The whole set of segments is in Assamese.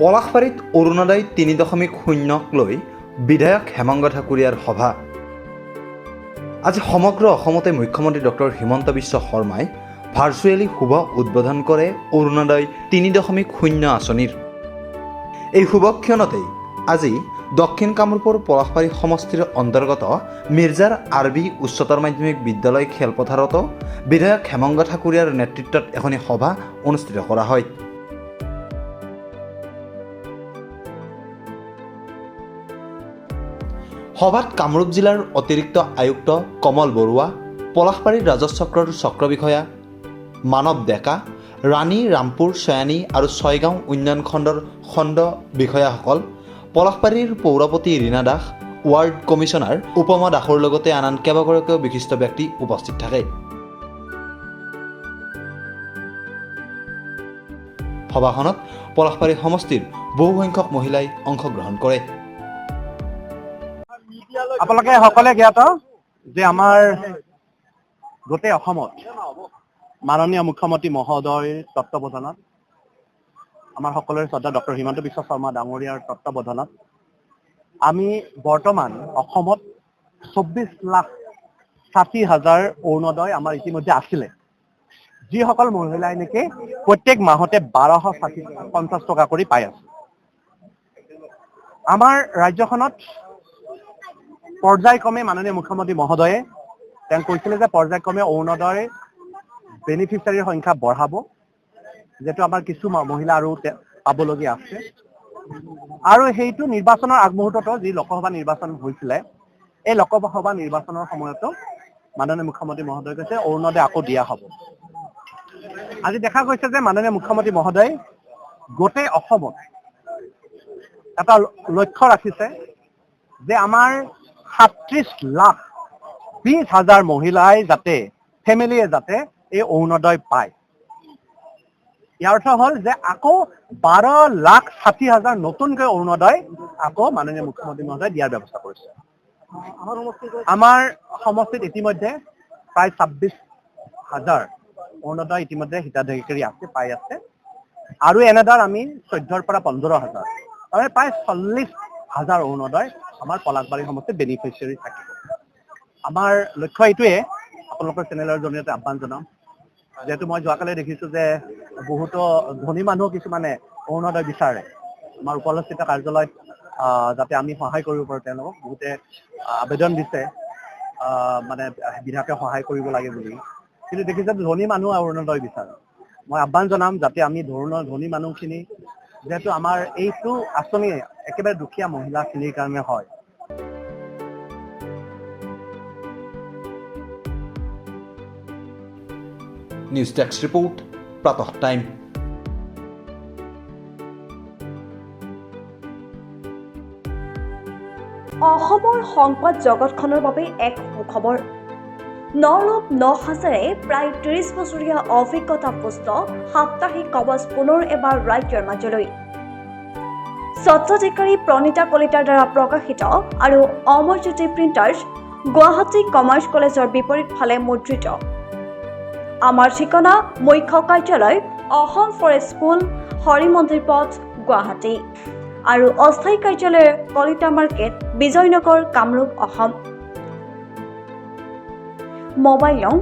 পলাশবাৰীত অৰুণোদয় ৩.০ক লৈ বিধায়ক হেমন্ত ঠাকুৰীয়াৰ সভা। আজি সমগ্ৰ অসমতে মুখ্যমন্ত্ৰী ডক্টৰ হিমন্ত বিশ্ব শৰ্মাই ভাৰ্চুৱেলি শুভ উদ্বোধন কৰে অৰুণোদয় ৩.০ আঁচনিৰ। এই শুভক্ষণতেই আজি দক্ষিণ কামৰূপৰ পলাশবাৰী সমষ্টিৰ অন্তৰ্গত মিৰ্জাৰ আৰবি উচ্চতৰ মাধ্যমিক বিদ্যালয় খেলপথাৰত বিধায়ক হেমন্ত ঠাকুৰীয়াৰ নেতৃত্বত এখন সভা অনুষ্ঠিত কৰা হয়। সভাত কামৰূপ জিলাৰ অতিৰিক্ত আয়ুক্ত কমল বৰুৱা, পলাশবাৰীৰ ৰাজহ চক্ৰৰ চক্ৰ বিষয়া মানৱ ডেকা, ৰাণী, ৰামপুৰ, চয়ানী আৰু ছয়গাঁও উন্নয়ন খণ্ডৰ খণ্ড বিষয়াসকল, পলাশবাৰীৰ পৌৰপতি ৰীনা দাস, ৱাৰ্ড কমিছনাৰ উপমা দাসৰ লগতে আন কেইবাগৰাকীও বিশিষ্ট ব্যক্তি উপস্থিত থাকে। সভাখনত পলাশবাৰী সমষ্টিৰ বহুসংখ্যক মহিলাই অংশগ্ৰহণ কৰে। আপোনালোকে সকলোৱে জ্ঞাত যে আমাৰ গোটেই অসমত মাননীয় মুখ্যমন্ত্ৰী মহোদয়ৰ তত্ত্বাৱধানত, আমাৰ সকলোৰে শ্ৰদ্ধা ডক্টৰ হিমন্ত বিশ্ব শৰ্মা ডাঙৰীয়াৰ তত্ত্বাৱধানত আমি বৰ্তমান অসমত 24,60,000 অৰুণোদয় আমাৰ ইতিমধ্যে আছিলে, যিসকল মহিলাই নেকি প্ৰত্যেক মাহতে 1250 টকা কৰি পাই আছে। আমাৰ ৰাজ্যখনত পৰ্যায়ক্ৰমে মাননীয় মুখ্যমন্ত্ৰী মহোদয়ে তেওঁ কৈছিলে যে পৰ্যায়ক্ৰমে অৰুণোদয় বেনিফিচিয়াৰীৰ সংখ্যা বঢ়াব, যিহেতু আমাৰ কিছু মহিলা আৰু পাবলগীয়া আছে। আৰু সেইটো নিৰ্বাচনৰ আগমুহূৰ্ততো যি লোকসভা নিৰ্বাচন হৈছিলে, এই লোকসভা নিৰ্বাচনৰ সময়তো মাননীয় মুখ্যমন্ত্ৰী মহোদয়ে কৈছে অৰুণোদয় আকৌ দিয়া হ'ব। আজি দেখা গৈছে যে মাননীয় মুখ্যমন্ত্ৰী মহোদয় গোটেই অসমত এটা লক্ষ্য ৰাখিছে যে আমাৰ 37,20,000 মহিলাই যাতে ফেমিলিয়ে যাতে এই অৰুণোদয় পায়। ইয়াৰ অৰ্থ হ'ল যে আকৌ 12,60,000 নতুনকৈ অৰুণোদয় আকৌ মাননীয় মুখ্যমন্ত্ৰী মহোদয় দিয়াৰ ব্যৱস্থা কৰিছে। আমাৰ সমষ্টিত ইতিমধ্যে প্ৰায় 26,000 অৰুণোদয় ইতিমধ্যে হিতাধিকাৰী আছে, পাই আছে। আৰু এনেদৰে আমি 14,000 পৰা 15,000 তাৰমানে প্ৰায় 40,000 অৰুণোদয় আমাৰ পলাশবাৰী সমষ্টিত বেনিফিচিয়াৰী থাকিব। আমাৰ লক্ষ্য এইটোৱে, আপোনালোকৰ চেনেলৰ জৰিয়তে আহ্বান জনাম, যিহেতু মই যোৱাকালি দেখিছো যে বহুতো ধনী মানুহ কিছুমানে অৰুণোদয় বিচাৰে। আমাৰ উপস্থিত কাৰ্যালয়ত যাতে আমি সহায় কৰিব পাৰোঁ, তেওঁলোকক বহুতে আবেদন দিছে, মানে বিধায়কে সহায় কৰিব লাগে বুলি। কিন্তু দেখিছে ধনী মানুহ অৰুণোদয় বিচাৰে। মই আহ্বান জনাম যাতে আমি ধনী মানুহখিনি, যিহেতু আমাৰ এইটো আঁচনি একেবাৰে দুখীয়া মহিলাখিনিৰ কাৰণে হয়। নিউজ ডেস্ক ৰিপোৰ্ট, প্ৰাতঃ টাইম। অসমৰ সংবাদ জগতখনৰ বাবে এক সুখবৰ। নৰূপ নসাজেৰে প্ৰায় 30 বছৰীয়া অভিজ্ঞতাপুষ্ট সাপ্তাহিক কবচ পুনৰ এবাৰ ৰাজ্যৰ মাজলৈ। স্বত্বাধিকাৰী প্ৰণীতা কলিতাৰ দ্বাৰা প্ৰকাশিত আৰু অমৰজ্যোতি প্ৰিণ্টাৰ্ছ, গুৱাহাটী কমাৰ্চ কলেজৰ বিপৰীত ফালে মুদ্ৰিত। আমাৰ ঠিকনা মুখ্য কাৰ্যালয়, অসম ফৰেষ্ট স্কুল, হৰি মন্দিৰ পথ, গুৱাহাটী। আৰু অস্থায়ী কাৰ্যালয় কলিতা মাৰ্কেট, বিজয়নগৰ, কামৰূপ, অসম। মোবাইল নং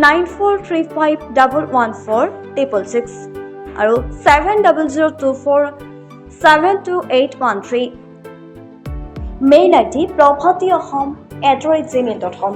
9435114666 আৰু 7002472813। Mail ID probhatiahom@gmail.com।